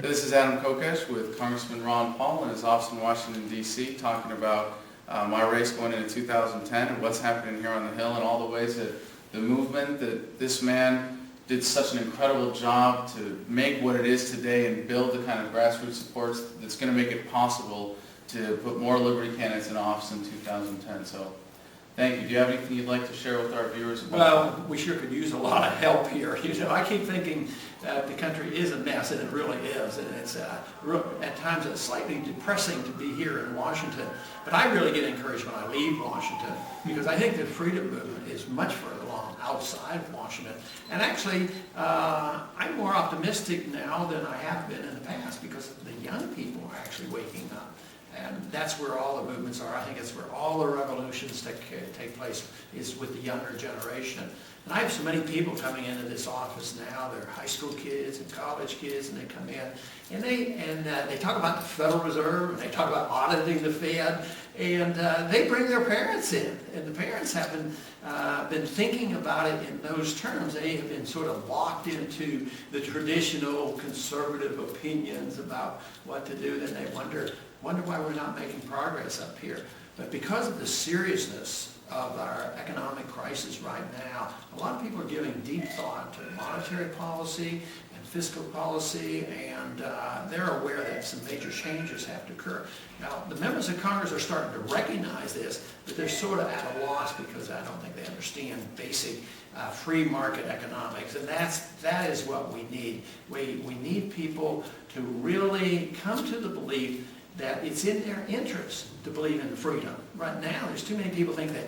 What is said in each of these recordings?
This is Adam Kokesh with Congressman Paul in his office in Washington, D.C., talking about my race going into 2010 and what's happening here on the Hill and all the ways that the movement, that this man did such an incredible job to make what it is today and build the kind of grassroots support that's going to make it possible to put more Liberty candidates in office in 2010. So thank you. Do you have anything you'd like to share with our viewers about Well, we sure could use a lot of help here. I keep thinking that the country is a mess, and it really is. And it's at times it's slightly depressing to be here in Washington. But I really get encouraged when I leave Washington, because I think the freedom movement is much further along outside of Washington. And actually, I'm more optimistic now than I have been in the past, because the young people are actually waking up. And that's where all the movements are. I think it's where all the revolutions take place, is with the younger generation. And I have so many people coming into this office now. They're high school kids and college kids, and they come in and they talk about the Federal Reserve, and they talk about auditing the Fed, and they bring their parents in, and the parents haven't been thinking about it in those terms. They have been sort of locked into the traditional conservative opinions about what to do. Then they wonder why we're not making progress up here. But because of the seriousness of our economic crisis right now, a lot of people are giving deep thought to monetary policy and fiscal policy, and they're aware that some major changes have to occur. Now, the members of Congress are starting to recognize this, but they're sort of at a loss because I don't think they understand basic free market economics, and that is what we need. We need people to really come to the belief that it's in their interest to believe in freedom. Right now, there's too many people think that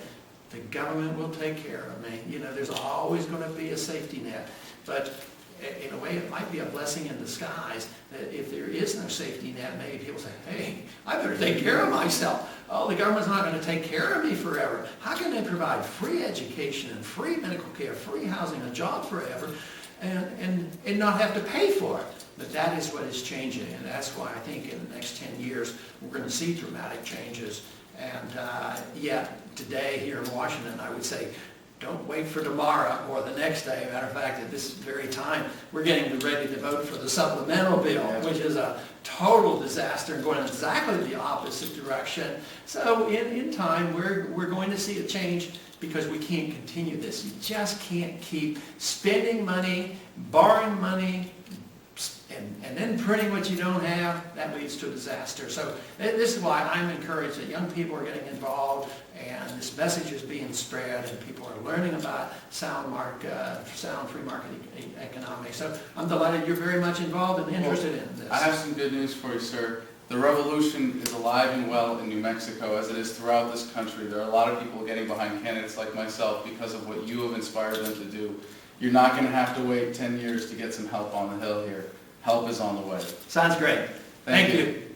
the government will take care of me. There's always going to be a safety net. But in a way, it might be a blessing in disguise that if there is no safety net, maybe people say, hey, I better take care of myself. Oh, the government's not going to take care of me forever. How can they provide free education and free medical care, free housing, a job forever, and not have to pay for it? But that is what is changing, and that's why I think in the next 10 years we're going to see dramatic changes. And yet today here in Washington, I would say, don't wait for tomorrow or the next day. Matter of fact, at this very time, we're getting ready to vote for the supplemental bill, which is a total disaster and going in exactly the opposite direction. So in time, we're going to see a change, because we can't continue this. You just can't keep spending money, borrowing money, and then printing what you don't have. That leads to a disaster. So this is why I'm encouraged that young people are getting involved, and this message is being spread, and people are learning about sound free market economics. So I'm delighted you're very much involved and interested in this. I have some good news for you, sir. The revolution is alive and well in New Mexico, as it is throughout this country. There are a lot of people getting behind candidates like myself because of what you have inspired them to do. You're not going to have to wait 10 years to get some help on the Hill here. Help is on the way. Sounds great. Thank you.